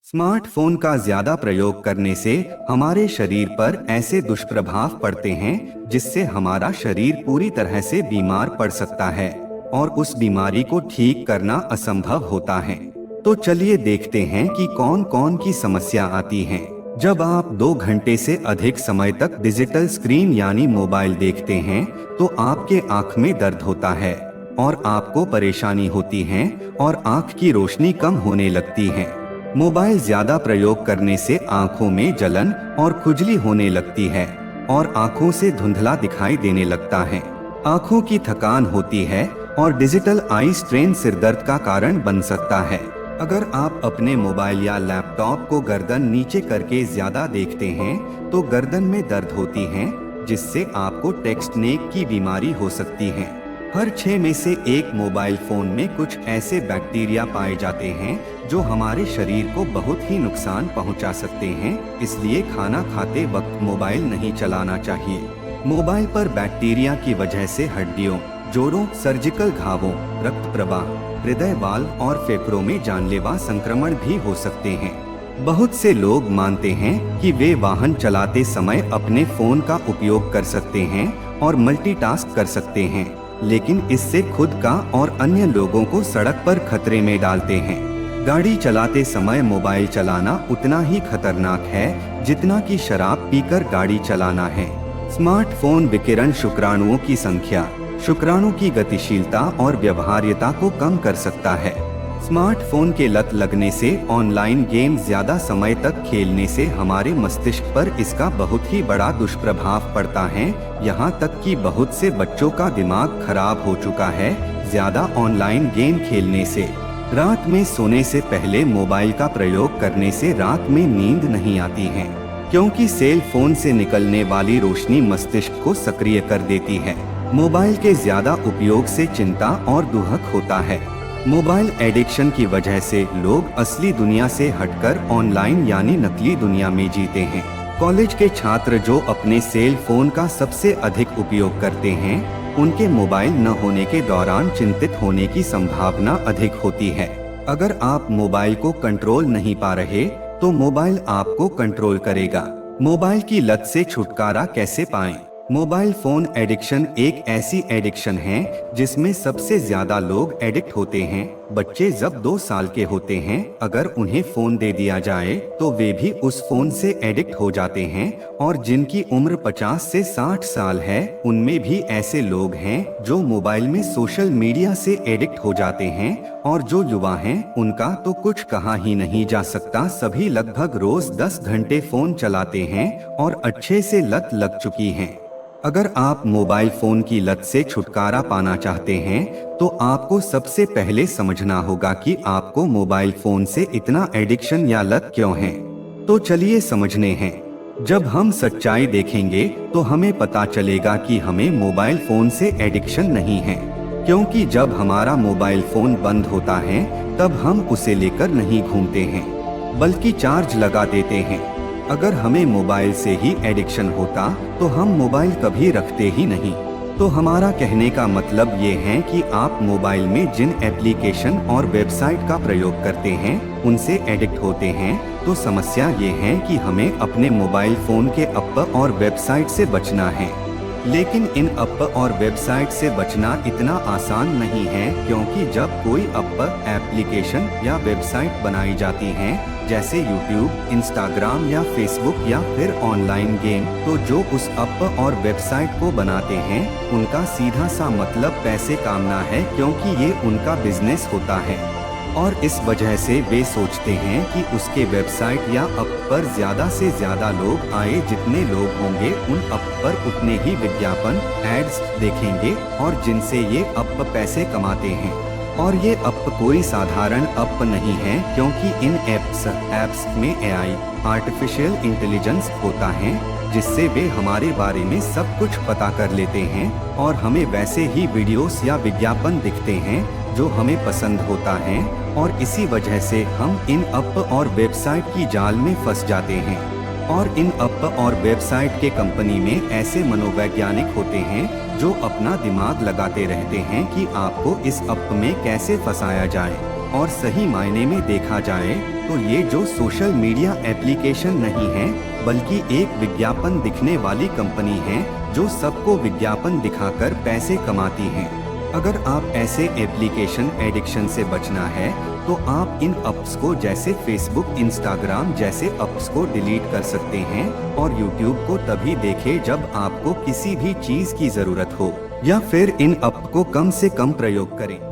Smartphone का ज्यादा प्रयोग करने से हमारे शरीर पर ऐसे दुष्प्रभाव पड़ते हैं जिससे हमारा शरीर पूरी तरह से बीमार पड़ सकता है और उस बीमारी को ठीक करना असंभव होता है। तो चलिए देखते हैं कि कौन कौन की समस्या आती हैं। जब आप 2 घंटे से अधिक समय तक डिजिटल स्क्रीन यानी मोबाइल देखते हैं तो आपके आँख में दर्द होता है और आपको परेशानी होती है और आँख की रोशनी कम होने लगती है। मोबाइल ज्यादा प्रयोग करने से आँखों में जलन और खुजली होने लगती है और आँखों से धुंधला दिखाई देने लगता है। आँखों की थकान होती है और डिजिटल आई स्ट्रेन सिरदर्द का कारण बन सकता है। अगर आप अपने मोबाइल या लैपटॉप को गर्दन नीचे करके ज्यादा देखते हैं तो गर्दन में दर्द होती है जिससे आपको टेक्स्ट नेक की बीमारी हो सकती है। हर 6 में से 1 मोबाइल फोन में कुछ ऐसे बैक्टीरिया पाए जाते हैं जो हमारे शरीर को बहुत ही नुकसान पहुंचा सकते हैं, इसलिए खाना खाते वक्त मोबाइल नहीं चलाना चाहिए। मोबाइल पर बैक्टीरिया की वजह से हड्डियों, जोड़ों, सर्जिकल घावों, रक्त प्रवाह, हृदय वाल्व और फेफड़ों में जानलेवा संक्रमण भी हो सकते हैं। बहुत से लोग मानते हैं कि वे वाहन चलाते समय अपने फोन का उपयोग कर सकते हैं और मल्टीटास्क कर सकते हैं, लेकिन इससे खुद का और अन्य लोगों को सड़क पर खतरे में डालते हैं। गाड़ी चलाते समय मोबाइल चलाना उतना ही खतरनाक है जितना कि शराब पीकर गाड़ी चलाना है। स्मार्टफोन विकिरण शुक्राणुओं की संख्या, शुक्राणु की गतिशीलता और व्यवहार्यता को कम कर सकता है। स्मार्टफोन के लत लगने से ऑनलाइन गेम ज्यादा समय तक खेलने से हमारे मस्तिष्क पर इसका बहुत ही बड़ा दुष्प्रभाव पड़ता है। यहाँ तक कि बहुत से बच्चों का दिमाग खराब हो चुका है ज्यादा ऑनलाइन गेम खेलने से। रात में सोने से पहले मोबाइल का प्रयोग करने से रात में नींद नहीं आती है, क्योंकि सेल फोन से निकलने वाली रोशनी मस्तिष्क को सक्रिय कर देती है। मोबाइल के ज्यादा उपयोग से चिंता और दुहक होता है। मोबाइल एडिक्शन की वजह से लोग असली दुनिया से हटकर ऑनलाइन यानी नकली दुनिया में जीते हैं। कॉलेज के छात्र जो अपने सेल फोन का सबसे अधिक उपयोग करते हैं, उनके मोबाइल न होने के दौरान चिंतित होने की संभावना अधिक होती है। अगर आप मोबाइल को कंट्रोल नहीं पा रहे तो मोबाइल आपको कंट्रोल करेगा। मोबाइल की लत से छुटकारा कैसे पाएं? मोबाइल फोन एडिक्शन एक ऐसी एडिक्शन है जिसमें सबसे ज्यादा लोग एडिक्ट होते हैं। बच्चे जब 2 साल के होते हैं, अगर उन्हें फोन दे दिया जाए तो वे भी उस फोन से एडिक्ट हो जाते हैं, और जिनकी उम्र 50 से 60 साल है उनमें भी ऐसे लोग हैं जो मोबाइल में सोशल मीडिया से एडिक्ट हो जाते हैं। और जो युवा हैं उनका तो कुछ कहा ही नहीं जा सकता। सभी लगभग रोज 10 घंटे फोन चलाते हैं और अच्छे से लत लग चुकी है। अगर आप मोबाइल फोन की लत से छुटकारा पाना चाहते हैं तो आपको सबसे पहले समझना होगा कि आपको मोबाइल फोन से इतना एडिक्शन या लत क्यों है। तो चलिए समझने हैं। जब हम सच्चाई देखेंगे तो हमें पता चलेगा कि हमें मोबाइल फोन से एडिक्शन नहीं है, क्योंकि जब हमारा मोबाइल फोन बंद होता है तब हम उसे लेकर नहीं घूमते हैं बल्कि चार्ज लगा देते हैं। अगर हमें मोबाइल से ही एडिक्शन होता तो हम मोबाइल कभी रखते ही नहीं। तो हमारा कहने का मतलब ये है कि आप मोबाइल में जिन एप्लीकेशन और वेबसाइट का प्रयोग करते हैं उनसे एडिक्ट होते हैं। तो समस्या ये है कि हमें अपने मोबाइल फोन के ऐप और वेबसाइट से बचना है। लेकिन इन ऐप और वेबसाइट से बचना इतना आसान नहीं है, क्योंकि जब कोई ऐप, एप्लीकेशन या वेबसाइट बनाई जाती हैं, जैसे यूट्यूब, इंस्टाग्राम या फेसबुक या फिर ऑनलाइन गेम, तो जो उस ऐप और वेबसाइट को बनाते हैं उनका सीधा सा मतलब पैसे कमाना है, क्योंकि ये उनका बिजनेस होता है। और इस वजह से वे सोचते हैं कि उसके वेबसाइट या ऐप पर ज्यादा से ज्यादा लोग आए, जितने लोग होंगे उन ऐप पर उतने ही विज्ञापन, एड्स देखेंगे, और जिनसे ये ऐप पैसे कमाते हैं। और ये ऐप कोई साधारण ऐप नहीं है, क्योंकि इन ऐप्स में AI, आर्टिफिशियल इंटेलिजेंस होता है, जिससे वे हमारे बारे में सब कुछ पता कर लेते हैं और हमें वैसे ही वीडियोस या विज्ञापन दिखते हैं जो हमें पसंद होता है, और इसी वजह से हम इन ऐप और वेबसाइट की जाल में फंस जाते हैं। और इन ऐप और वेबसाइट के कंपनी में ऐसे मनोवैज्ञानिक होते हैं जो अपना दिमाग लगाते रहते हैं कि आपको इस ऐप में कैसे फंसाया जाए। और सही मायने में देखा जाए तो ये जो सोशल मीडिया एप्लीकेशन नहीं है, बल्कि एक विज्ञापन दिखने वाली कंपनी है जो सबको विज्ञापन दिखाकर पैसे कमाती है। अगर आप ऐसे एप्लीकेशन एडिक्शन से बचना है तो आप इन ऐप्स को जैसे फेसबुक, इंस्टाग्राम जैसे ऐप्स को डिलीट कर सकते हैं और यूट्यूब को तभी देखें जब आपको किसी भी चीज की जरूरत हो, या फिर इन ऐप को कम से कम प्रयोग करें।